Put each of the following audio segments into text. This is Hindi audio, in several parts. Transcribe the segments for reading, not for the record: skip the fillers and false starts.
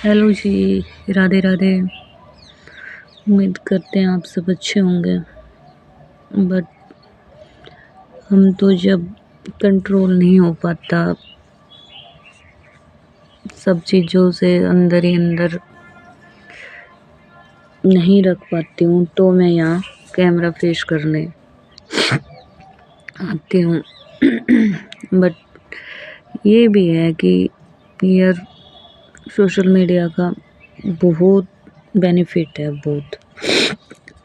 हेलो जी, राधे राधे। उम्मीद करते हैं आप सब अच्छे होंगे। बट हम तो जब कंट्रोल नहीं हो पाता सब चीज़ों से अंदर ही अंदर नहीं रख पाती हूँ, तो मैं यहाँ कैमरा फेस करने आती हूँ। बट ये भी है कि यार सोशल मीडिया का बहुत बेनिफिट है, बहुत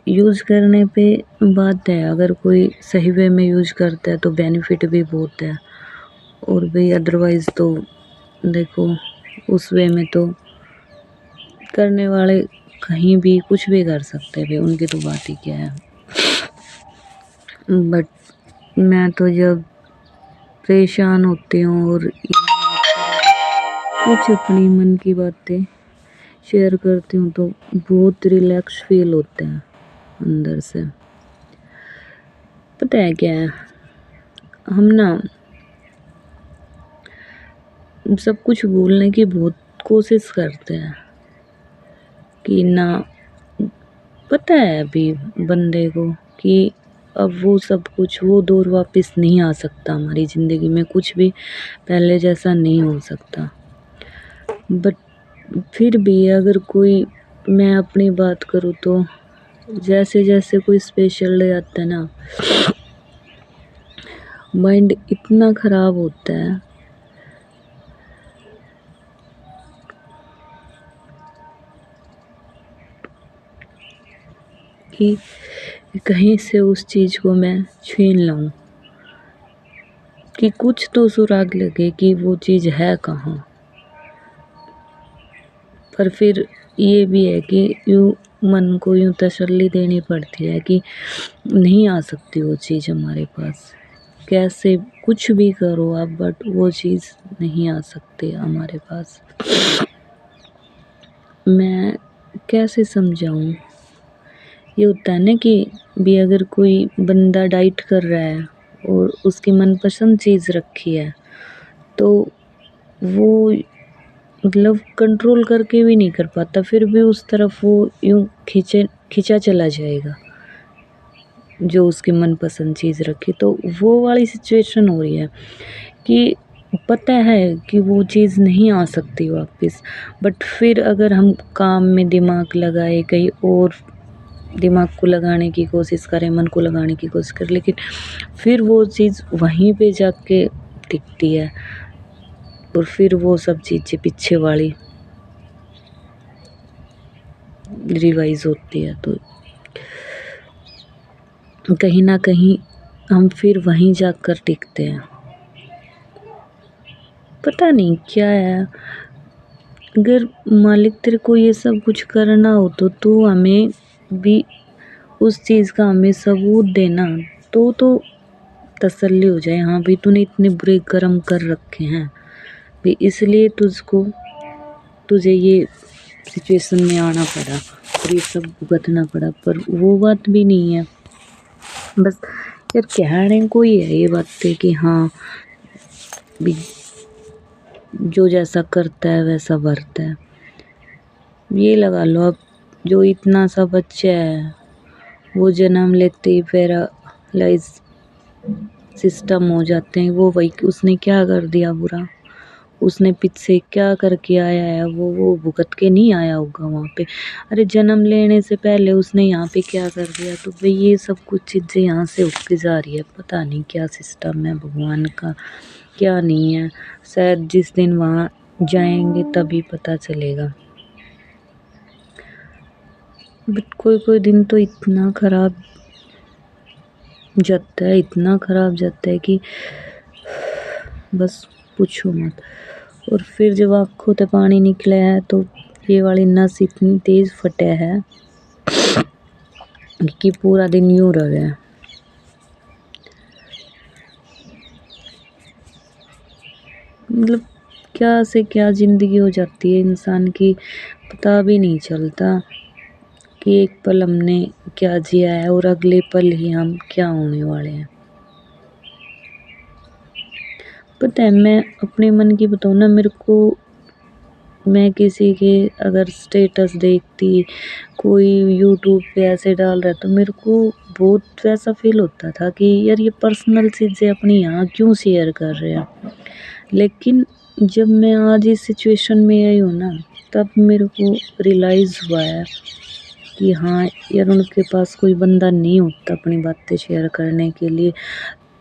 यूज़ करने पे बात है। अगर कोई सही वे में यूज़ करता है तो बेनिफिट भी बहुत है, और भी अदरवाइज़ तो देखो उस वे में तो करने वाले कहीं भी कुछ भी कर सकते हैं, उनकी तो बात ही क्या है। बट मैं तो जब परेशान होती हूँ और कुछ अपनी मन की बातें शेयर करती हूँ तो बहुत रिलैक्स फील होता है अंदर से। पता है क्या है, हम ना सब कुछ भूलने की बहुत कोशिश करते हैं कि ना, पता है अभी बंदे को कि अब वो सब कुछ वो दौर वापस नहीं आ सकता, हमारी ज़िंदगी में कुछ भी पहले जैसा नहीं हो सकता। बट फिर भी अगर कोई, मैं अपनी बात करूँ तो जैसे जैसे कोई स्पेशल डे आता है ना, माइंड इतना ख़राब होता है कि कहीं से उस चीज़ को मैं छीन लूँ, कि कुछ तो सुराग लगे कि वो चीज़ है कहाँ। पर फिर ये भी है कि यूँ मन को यूँ तसल्ली देनी पड़ती है कि नहीं आ सकती वो चीज़ हमारे पास, कैसे कुछ भी करो आप, बट वो चीज़ नहीं आ सकती हमारे पास। मैं कैसे समझाऊँ? ये होता है ना कि भी अगर कोई बंदा डाइट कर रहा है और उसकी मनपसंद चीज़ रखी है, तो वो मतलब कंट्रोल करके भी नहीं कर पाता, फिर भी उस तरफ वो यूँ खींचा चला जाएगा जो उसकी मनपसंद चीज़ रखी। तो वो वाली सिचुएशन हो रही है कि पता है कि वो चीज़ नहीं आ सकती वापस, बट फिर अगर हम काम में दिमाग लगाए, कहीं और दिमाग को लगाने की कोशिश करें, मन को लगाने की कोशिश करें, लेकिन फिर वो चीज़ वहीं पे जाके टिकती है, और फिर वो सब चीज़ें पीछे वाली रिवाइज होती है। तो कहीं ना कहीं हम फिर वहीं जाकर टिकते हैं। पता नहीं क्या है, अगर मालिक तेरे को ये सब कुछ करना हो तो तू हमें भी उस चीज़ का हमें सबूत देना, तो तसल्ली हो जाए। हाँ भी तूने इतने बुरे कर्म कर रखे हैं भी, इसलिए तुझे ये सिचुएशन में आना पड़ा और ये सब भुगतना पड़ा। पर वो बात भी नहीं है, बस यार कहने को ही है ये बातें कि हाँ भी जो जैसा करता है वैसा भरता है। ये लगा लो, अब जो इतना सा बच्चा है वो जन्म लेते ही पैरालाइज सिस्टम हो जाते हैं। वो वही, उसने क्या कर दिया बुरा, उसने पीछे क्या करके आया है, वो भुगत के नहीं आया होगा वहाँ पे। अरे जन्म लेने से पहले उसने यहाँ पे क्या कर दिया, तो भाई ये सब कुछ चीज़ें यहाँ से उठती जा रही है। पता नहीं क्या सिस्टम है भगवान का, क्या नहीं है। शायद जिस दिन वहाँ जाएंगे तभी पता चलेगा। बट कोई कोई दिन तो इतना ख़राब जाता है, इतना ख़राब जाता है कि बस पूछो मत। और फिर जब आँखों से पानी निकला है तो ये वाली नस इतनी तेज़ फटे है कि पूरा दिन यूँ रह गया। मतलब क्या से क्या ज़िंदगी हो जाती है इंसान की, पता भी नहीं चलता कि एक पल हमने क्या जिया है और अगले पल ही हम क्या होने वाले हैं। पता है, मैं अपने मन की बताऊँ ना, मेरे को मैं किसी के अगर स्टेटस देखती, कोई यूट्यूब पे ऐसे डाल रहा है तो मेरे को बहुत वैसा फ़ील होता था कि यार ये पर्सनल चीज़ें अपनी यहाँ क्यों शेयर कर रहे हैं। लेकिन जब मैं आज इस सिचुएशन में आई हूँ ना, तब मेरे को रियलाइज़ हुआ है कि हाँ यार, उनके पास कोई बंदा नहीं होता अपनी बातें शेयर करने के लिए।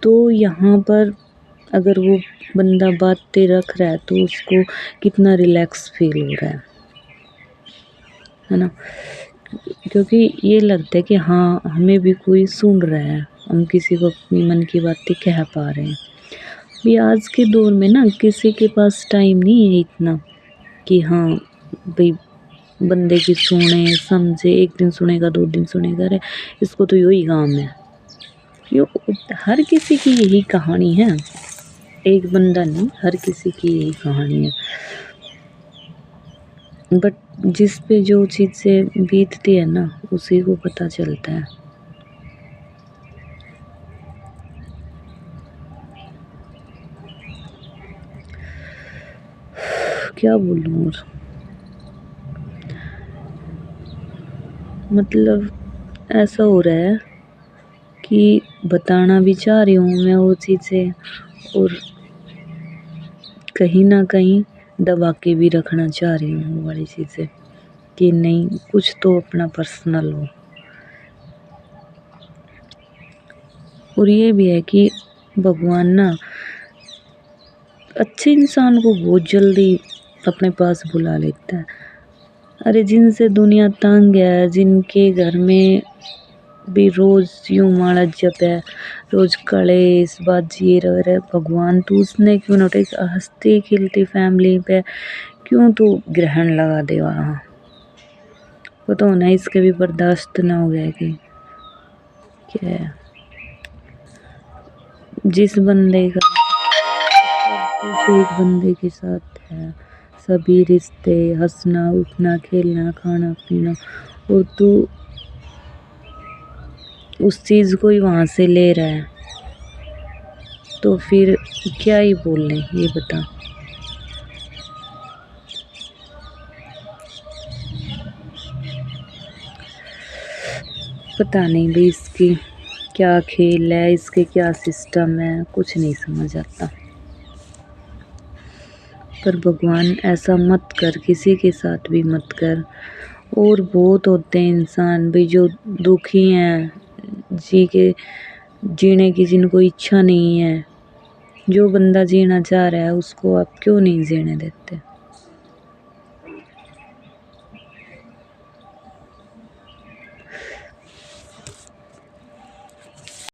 तो यहाँ पर अगर वो बंदा बातें रख रहा है तो उसको कितना रिलैक्स फ़ील हो रहा है ना? क्योंकि ये लगता है कि हाँ, हमें भी कोई सुन रहा है, हम किसी को अपनी मन की बातें कह पा रहे हैं। अभी आज के दौर में ना किसी के पास टाइम नहीं है इतना कि हाँ भई बंदे की सुने, समझे, 1 दिन सुनेगा, 2 दिन सुनेगा, अरे इसको तो यही काम है। यो हर किसी की यही कहानी है, एक बंदा नहीं, हर किसी की यही कहानी है। बट जिस पे जो चीज़ें बीतती है ना, उसी को पता चलता है। क्या बोलूँ और? मतलब ऐसा हो रहा है कि बताना भी चाह रही हूँ मैं वो चीज़ें, और कहीं न कहीं दबा के भी रखना चाह रही हूँ वो वाली चीज़ें, कि नहीं, कुछ तो अपना पर्सनल हो। और ये भी है कि भगवान ना अच्छे इंसान को बहुत जल्दी अपने पास बुला लेता है। अरे जिनसे दुनिया तंग है, जिनके घर में भी रोज़ यूँ माला जप है, रोज़ कलेश बाजी रहे, भगवान तू उसने क्यों ना उठे, हँसती खिलती फैमिली पे क्यों तू ग्रहण लगा दे वहाँ। पता ना इसके भी बर्दाश्त ना हो गया कि क्या है। जिस बंदे का एक बंदे के साथ है सभी रिश्ते, हंसना उठना खेलना खाना पीना, और तू उस चीज़ को ही वहाँ से ले रहा है, तो फिर क्या ही बोल लें, ये बता। पता नहीं भाई इसकी क्या खेल है, इसके क्या सिस्टम है, कुछ नहीं समझ आता। पर भगवान ऐसा मत कर, किसी के साथ भी मत कर। और बहुत होते हैं इंसान भी जो दुखी हैं, जीने की जिनको इच्छा नहीं है। जो बंदा जीना चाह रहा है उसको आप क्यों नहीं जीने देते।